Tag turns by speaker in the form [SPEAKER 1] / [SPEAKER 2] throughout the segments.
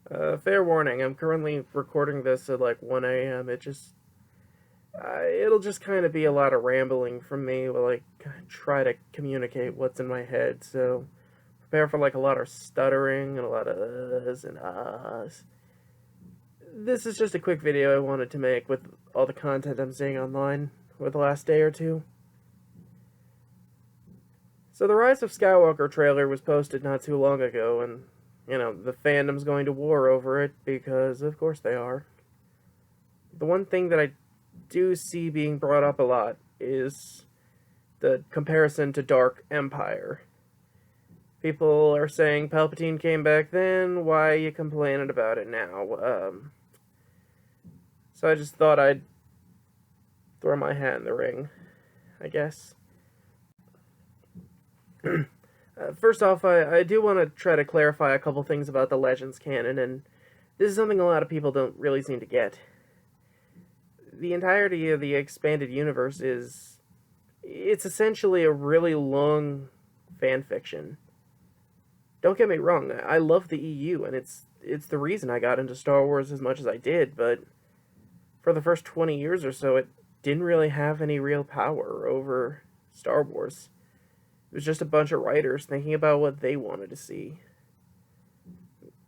[SPEAKER 1] Fair warning, I'm currently recording this at like 1 a.m. It'll just kind of be a lot of rambling from me while I try to communicate what's in my head, so prepare for like a lot of stuttering and a lot of uhs and ahs. This is just a quick video I wanted to make with all the content I'm seeing online over the last day or two. So the Rise of Skywalker trailer was posted not too long ago, and, the fandom's going to war over it because, of course, they are. The one thing that I do see being brought up a lot is the comparison to Dark Empire. People are saying Palpatine came back then, why are you complaining about it now? So I just thought I'd throw my hat in the ring, I guess. First off, I do want to try to clarify a couple things about the Legends canon, and this is something a lot of people don't really seem to get. The entirety of the expanded universe it's essentially a really long fan fiction. Don't get me wrong, I love the EU, and it's the reason I got into Star Wars as much as I did, but for the first 20 years or so, it didn't really have any real power over Star Wars. It was just a bunch of writers thinking about what they wanted to see.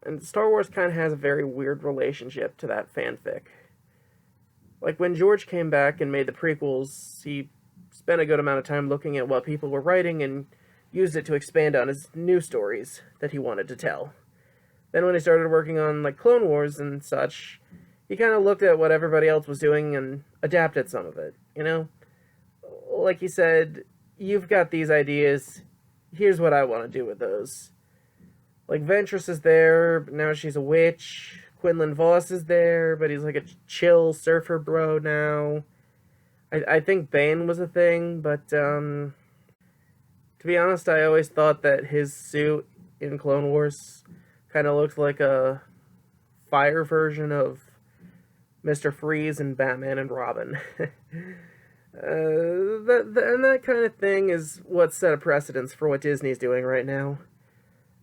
[SPEAKER 1] And Star Wars kind of has a very weird relationship to that fanfic. Like, when George came back and made the prequels, he spent a good amount of time looking at what people were writing and used it to expand on his new stories that he wanted to tell. Then when he started working on, like, Clone Wars and such, he kind of looked at what everybody else was doing and adapted some of it, Like he said, you've got these ideas, here's what I want to do with those. Like, Ventress is there, but now she's a witch. Quinlan Voss is there, but he's like a chill surfer bro now. I think Bane was a thing, but, to be honest, I always thought that his suit in Clone Wars kind of looked like a fire version of Mr. Freeze and Batman and Robin. That kind of thing is what set a precedence for what Disney's doing right now.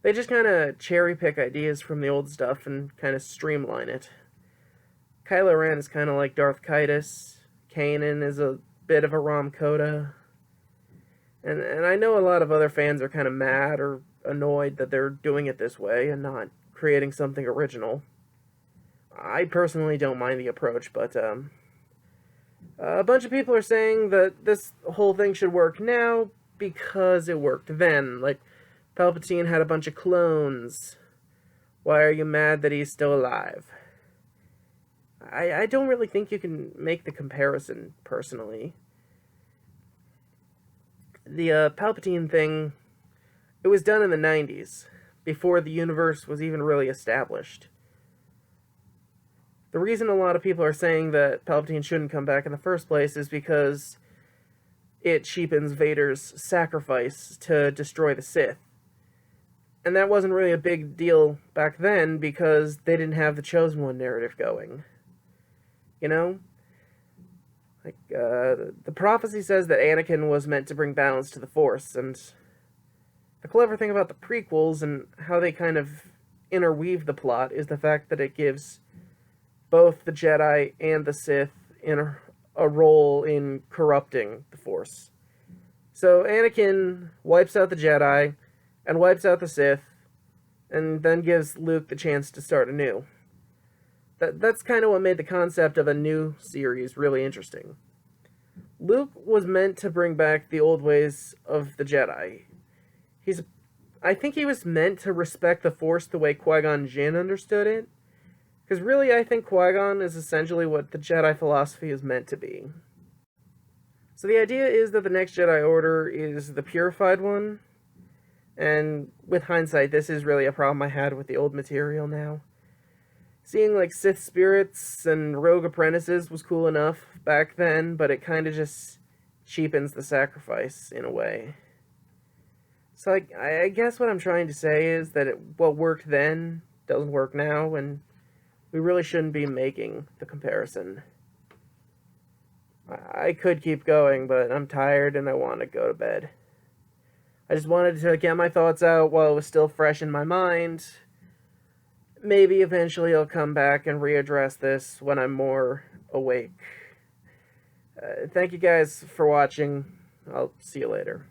[SPEAKER 1] They just kind of cherry pick ideas from the old stuff and kind of streamline it. Kylo Ren is kind of like Darth Kaitis. Kanan is a bit of a Rom Coda. And I know a lot of other fans are kind of mad or annoyed that they're doing it this way and not creating something original. I personally don't mind the approach, but a bunch of people are saying that this whole thing should work now because it worked then. Like, Palpatine had a bunch of clones. Why are you mad that he's still alive? I don't really think you can make the comparison, personally. The Palpatine thing, it was done in the 90s, before the universe was even really established. The reason a lot of people are saying that Palpatine shouldn't come back in the first place is because it cheapens Vader's sacrifice to destroy the Sith. And that wasn't really a big deal back then because they didn't have the Chosen One narrative going. Like, the prophecy says that Anakin was meant to bring balance to the Force, and the clever thing about the prequels and how they kind of interweave the plot is the fact that it gives both the Jedi and the Sith in a role in corrupting the Force. So Anakin wipes out the Jedi and wipes out the Sith, and then gives Luke the chance to start anew. That's kind of what made the concept of a new series really interesting. Luke was meant to bring back the old ways of the Jedi. I think he was meant to respect the Force the way Qui-Gon Jinn understood it. Because really, I think Qui-Gon is essentially what the Jedi philosophy is meant to be. So the idea is that the next Jedi Order is the purified one. And with hindsight, this is really a problem I had with the old material now. Seeing, like, Sith spirits and rogue apprentices was cool enough back then, but it kind of just cheapens the sacrifice in a way. So I guess what I'm trying to say is that what worked then doesn't work now, and we really shouldn't be making the comparison. I could keep going, but I'm tired and I want to go to bed. I just wanted to get my thoughts out while it was still fresh in my mind. maybe eventually I'll come back and readdress this when I'm more awake. Thank you guys for watching. I'll see you later.